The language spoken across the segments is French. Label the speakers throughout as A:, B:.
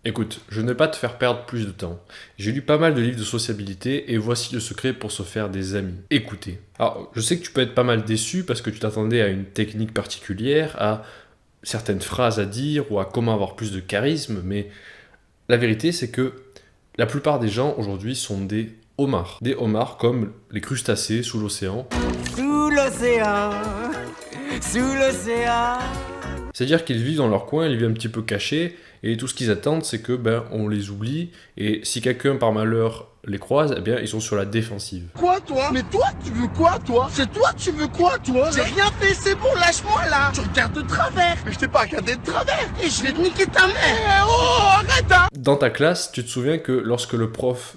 A: Écoute, je ne vais pas te faire perdre plus de temps. J'ai lu pas mal de livres de sociabilité et voici le secret pour se faire des amis. Écoutez. Alors, je sais que tu peux être pas mal déçu parce que tu t'attendais à une technique particulière, à certaines phrases à dire ou à comment avoir plus de charisme, mais la vérité c'est que la plupart des gens aujourd'hui sont des homards. Des homards comme les crustacés sous l'océan.
B: Sous l'océan, sous l'océan.
A: C'est-à-dire qu'ils vivent dans leur coin, ils vivent un petit peu cachés, et tout ce qu'ils attendent, c'est que on les oublie, et si quelqu'un par malheur les croise, eh bien ils sont sur la défensive.
C: Quoi toi? Mais toi tu veux quoi toi? C'est toi tu veux quoi toi? J'ai rien fait, c'est bon, lâche-moi là. Tu regardes de travers. Mais je t'ai pas regardé de travers. Et je vais te niquer ta mère. Oh arrête hein.
A: Dans ta classe, tu te souviens que lorsque le prof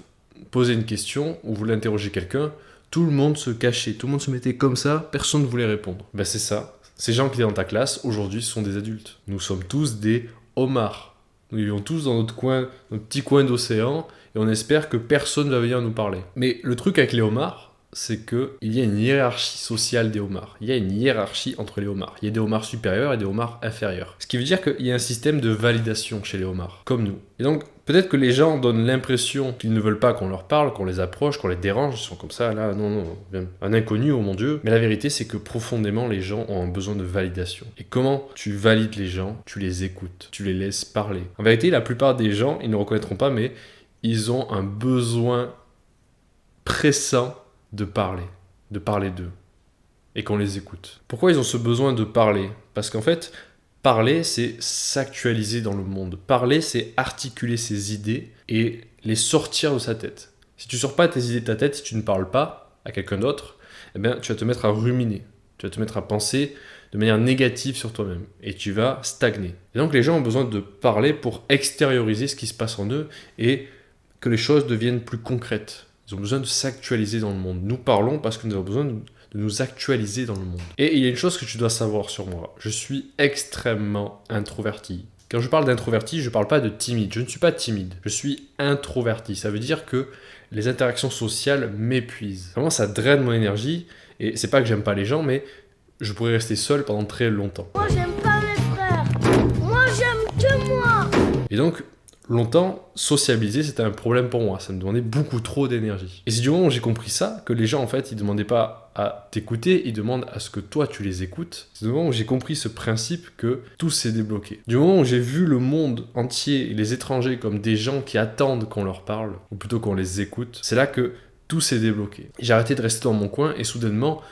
A: posait une question ou voulait interroger quelqu'un, tout le monde se cachait, tout le monde se mettait comme ça, personne ne voulait répondre. Ben c'est ça. Ces gens qui étaient dans ta classe, aujourd'hui, sont des adultes. Nous sommes tous des homards. Nous vivons tous dans notre coin, notre petit coin d'océan, et on espère que personne ne va venir nous parler. Mais le truc avec les homards, c'est qu'il y a une hiérarchie sociale des homards. Il y a une hiérarchie entre les homards. Il y a des homards supérieurs et des homards inférieurs. Ce qui veut dire qu'il y a un système de validation chez les homards, comme nous. Et donc, peut-être que les gens donnent l'impression qu'ils ne veulent pas qu'on leur parle, qu'on les approche, qu'on les dérange. Ils sont comme ça, là, non, un inconnu, oh mon Dieu. Mais la vérité, c'est que profondément, les gens ont un besoin de validation. Et comment tu valides les gens? Tu les écoutes, tu les laisses parler. En vérité, la plupart des gens, ils ne reconnaîtront pas, mais ils ont un besoin pressant de parler d'eux, et qu'on les écoute. Pourquoi ils ont ce besoin de parler? Parce qu'en fait, parler, c'est s'actualiser dans le monde. Parler, c'est articuler ses idées et les sortir de sa tête. Si tu sors pas tes idées de ta tête, si tu ne parles pas à quelqu'un d'autre, eh bien, tu vas te mettre à ruminer. Tu vas te mettre à penser de manière négative sur toi-même. Et tu vas stagner. Et donc, les gens ont besoin de parler pour extérioriser ce qui se passe en eux et que les choses deviennent plus concrètes. Ils ont besoin de s'actualiser dans le monde. Nous parlons parce que nous avons besoin de nous actualiser dans le monde. Et il y a une chose que tu dois savoir sur moi. Je suis extrêmement introverti. Quand je parle d'introverti, je ne parle pas de timide. Je ne suis pas timide. Je suis introverti. Ça veut dire que les interactions sociales m'épuisent. Vraiment, ça draine mon énergie. Et c'est pas que j'aime pas les gens, mais je pourrais rester seul pendant très longtemps.
D: Moi, j'aime pas mes frères. Moi, j'aime que moi.
A: Et donc, longtemps, sociabiliser, c'était un problème pour moi. Ça me demandait beaucoup trop d'énergie. Et c'est du moment où j'ai compris ça, que les gens, en fait, ils demandaient pas à t'écouter, ils demandent à ce que toi, tu les écoutes. C'est du moment où j'ai compris ce principe que tout s'est débloqué. Du moment où j'ai vu le monde entier et les étrangers comme des gens qui attendent qu'on leur parle, ou plutôt qu'on les écoute, c'est là que tout s'est débloqué. J'ai arrêté de rester dans mon coin et soudainement,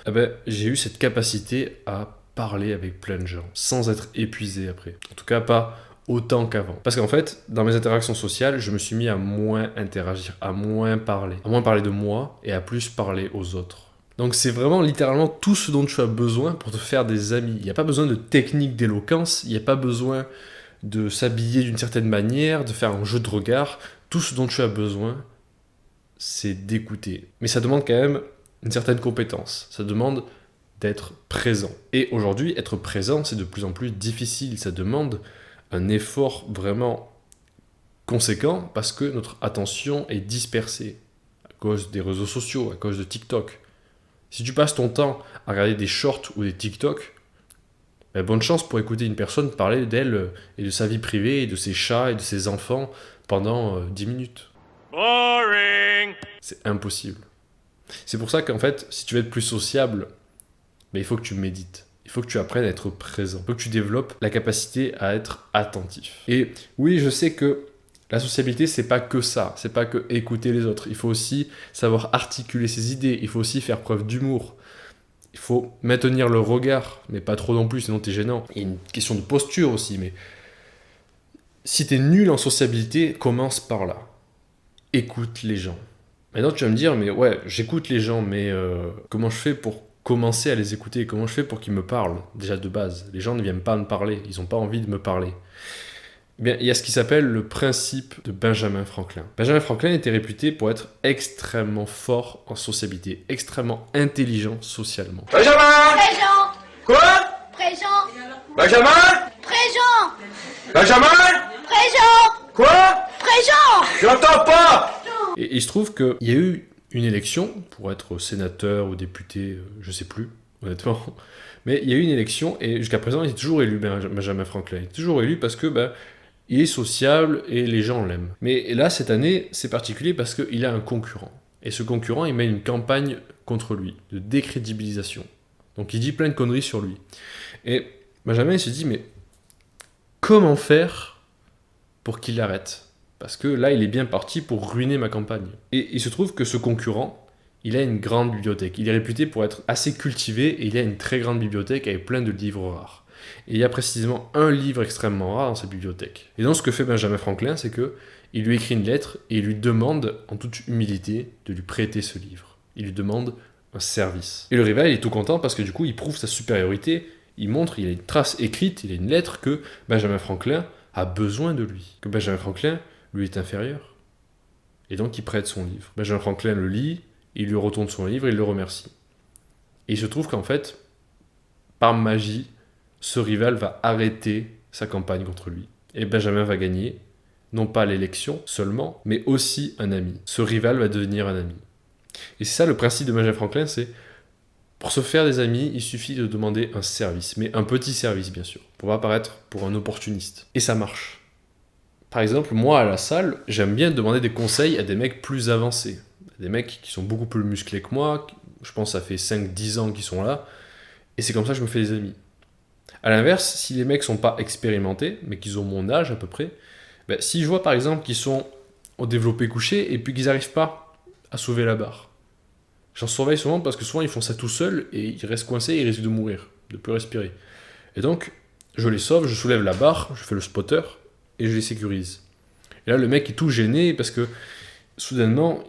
A: j'ai eu cette capacité à parler avec plein de gens, sans être épuisé après. En tout cas, pas autant qu'avant. Parce qu'en fait, dans mes interactions sociales, je me suis mis à moins interagir, à moins parler de moi et à plus parler aux autres. Donc c'est vraiment littéralement tout ce dont tu as besoin pour te faire des amis. Il n'y a pas besoin de technique d'éloquence, il n'y a pas besoin de s'habiller d'une certaine manière, de faire un jeu de regard. Tout ce dont tu as besoin, c'est d'écouter. Mais ça demande quand même une certaine compétence. Ça demande d'être présent. Et aujourd'hui, être présent, c'est de plus en plus difficile. Ça demande un effort vraiment conséquent parce que notre attention est dispersée à cause des réseaux sociaux, à cause de TikTok. Si tu passes ton temps à regarder des shorts ou des TikTok, bonne chance pour écouter une personne parler d'elle et de sa vie privée et de ses chats et de ses enfants pendant 10 minutes.
E: Boring.
A: C'est impossible. C'est pour ça qu'en fait, si tu veux être plus sociable, il faut que tu médites. Il faut que tu apprennes à être présent. Il faut que tu développes la capacité à être attentif. Et oui, je sais que la sociabilité, c'est pas que ça. C'est pas que écouter les autres. Il faut aussi savoir articuler ses idées. Il faut aussi faire preuve d'humour. Il faut maintenir le regard, mais pas trop non plus, sinon t'es gênant. Il y a une question de posture aussi, mais si t'es nul en sociabilité, commence par là. Écoute les gens. Maintenant, tu vas me dire, mais ouais, j'écoute les gens, mais comment je fais pour commencer à les écouter? Comment je fais pour qu'ils me parlent, déjà de base? Les gens ne viennent pas me parler, ils n'ont pas envie de me parler. Eh bien, il y a ce qui s'appelle le principe de Benjamin Franklin. Benjamin Franklin était réputé pour être extrêmement fort en sociabilité, extrêmement intelligent socialement.
E: Benjamin.
D: Présent.
E: Quoi?
D: Présent.
E: Benjamin.
D: Présent.
E: Benjamin.
D: Présent.
E: Quoi?
D: Présent.
E: J'entends pas.
A: Et il se trouve qu'il y a eu une élection pour être sénateur ou député, je sais plus, honnêtement. Mais il y a eu une élection et jusqu'à présent, il est toujours élu, Benjamin Franklin. Il est toujours élu parce que Il est sociable et les gens l'aiment. Mais là, cette année, c'est particulier parce qu'il a un concurrent. Et ce concurrent, il met une campagne contre lui, de décrédibilisation. Donc il dit plein de conneries sur lui. Et Benjamin, il se dit, mais comment faire pour qu'il arrête ? Parce que là, il est bien parti pour ruiner ma campagne. Et il se trouve que ce concurrent, il a une grande bibliothèque. Il est réputé pour être assez cultivé et il a une très grande bibliothèque avec plein de livres rares. Et il y a précisément un livre extrêmement rare dans sa bibliothèque. Et donc ce que fait Benjamin Franklin, c'est que il lui écrit une lettre et il lui demande, en toute humilité, de lui prêter ce livre. Il lui demande un service. Et le rival, il est tout content parce que du coup, il prouve sa supériorité. Il montre, il a une trace écrite, il a une lettre que Benjamin Franklin a besoin de lui. Que Benjamin Franklin lui est inférieur. Et donc il prête son livre. Benjamin Franklin le lit, il lui retourne son livre et il le remercie. Et il se trouve qu'en fait, par magie, ce rival va arrêter sa campagne contre lui. Et Benjamin va gagner, non pas l'élection seulement, mais aussi un ami. Ce rival va devenir un ami. Et c'est ça le principe de Benjamin Franklin, c'est pour se faire des amis, il suffit de demander un service, mais un petit service bien sûr, pour pas paraître pour un opportuniste. Et ça marche. Par exemple, moi à la salle, j'aime bien demander des conseils à des mecs plus avancés, des mecs qui sont beaucoup plus musclés que moi, je pense que ça fait 5-10 ans qu'ils sont là, et c'est comme ça que je me fais des amis. A l'inverse, si les mecs sont pas expérimentés, mais qu'ils ont mon âge à peu près, ben, si je vois par exemple qu'ils sont au développé couché et puis qu'ils n'arrivent pas à soulever la barre, j'en surveille souvent parce que souvent ils font ça tout seuls et ils restent coincés et ils risquent de mourir, de plus respirer. Et donc, je les sauve, je soulève la barre, je fais le spotter et je les sécurise. Et là, le mec est tout gêné parce que soudainement,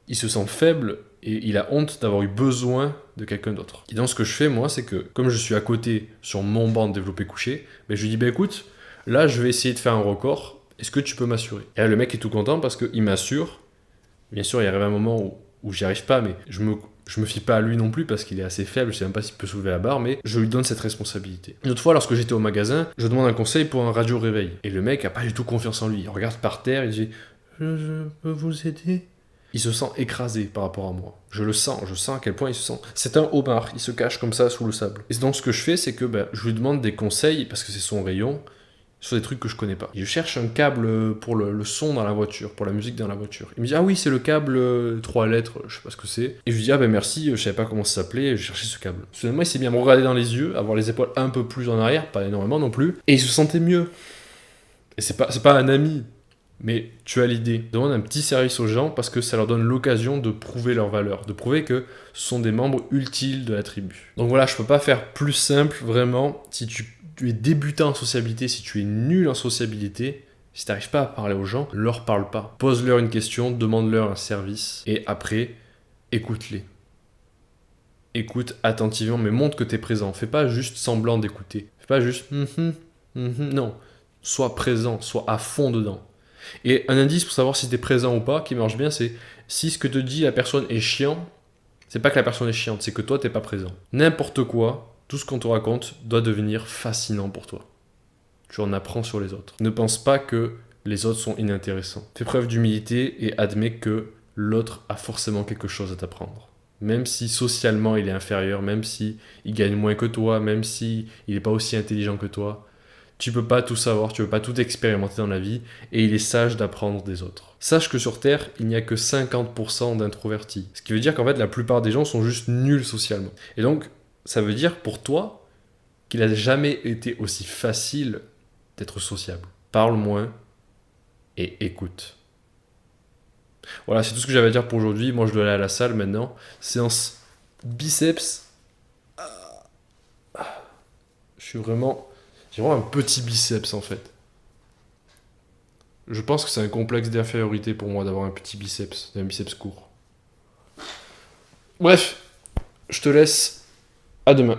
A: il se sent faible et il a honte d'avoir eu besoin de quelqu'un d'autre. Et donc ce que je fais moi, c'est que comme je suis à côté sur mon banc de développé couché, ben, je lui dis bah écoute, là je vais essayer de faire un record, est-ce que tu peux m'assurer ? Et là le mec est tout content parce qu'il m'assure. Bien sûr il arrive un moment où j'y arrive pas, mais je me fie pas à lui non plus parce qu'il est assez faible, je sais même pas s'il peut soulever la barre, mais je lui donne cette responsabilité. Une autre fois, lorsque j'étais au magasin, je demande un conseil pour un radio réveil. Et le mec a pas du tout confiance en lui. Il regarde par terre, il dit je peux vous aider ? Il se sent écrasé par rapport à moi. Je sens à quel point il se sent. C'est un homard, il se cache comme ça sous le sable. Et donc ce que je fais, c'est que je lui demande des conseils, parce que c'est son rayon, sur des trucs que je connais pas. Et je cherche un câble pour le son dans la voiture, pour la musique dans la voiture. Il me dit ah oui, c'est le câble 3 lettres, je sais pas ce que c'est. Et je lui dis ah ben merci, je savais pas comment ça s'appelait, je cherchais ce câble. Soudainement il s'est mis à me regarder dans les yeux, avoir les épaules un peu plus en arrière, pas énormément non plus, et il se sentait mieux. Et c'est pas un ami. Mais tu as l'idée. Demande un petit service aux gens parce que ça leur donne l'occasion de prouver leur valeur, de prouver que ce sont des membres utiles de la tribu. Donc voilà, je peux pas faire plus simple, vraiment. Si tu es débutant en sociabilité, si tu es nul en sociabilité, si tu n'arrives pas à parler aux gens, leur parle pas. Pose-leur une question, demande-leur un service, et après, écoute-les. Écoute attentivement, mais montre que tu es présent. Fais pas juste semblant d'écouter. Fais pas juste non. Sois présent, sois à fond dedans. Et un indice pour savoir si t'es présent ou pas, qui marche bien, c'est si ce que te dit la personne est chiant, c'est pas que la personne est chiante, c'est que toi t'es pas présent. N'importe quoi, tout ce qu'on te raconte doit devenir fascinant pour toi. Tu en apprends sur les autres. Ne pense pas que les autres sont inintéressants. Fais preuve d'humilité et admets que l'autre a forcément quelque chose à t'apprendre. Même si socialement il est inférieur, même si il gagne moins que toi, même si il est pas aussi intelligent que toi, tu peux pas tout savoir, tu peux pas tout expérimenter dans la vie, et il est sage d'apprendre des autres. Sache que sur Terre, il n'y a que 50% d'introvertis. Ce qui veut dire qu'en fait, la plupart des gens sont juste nuls socialement. Et donc, ça veut dire pour toi qu'il a jamais été aussi facile d'être sociable. Parle moins et écoute. Voilà, c'est tout ce que j'avais à dire pour aujourd'hui. Moi, je dois aller à la salle maintenant. Séance biceps. J'ai vraiment un petit biceps en fait. Je pense que c'est un complexe d'infériorité pour moi d'avoir un petit biceps, un biceps court. Bref, je te laisse. À demain.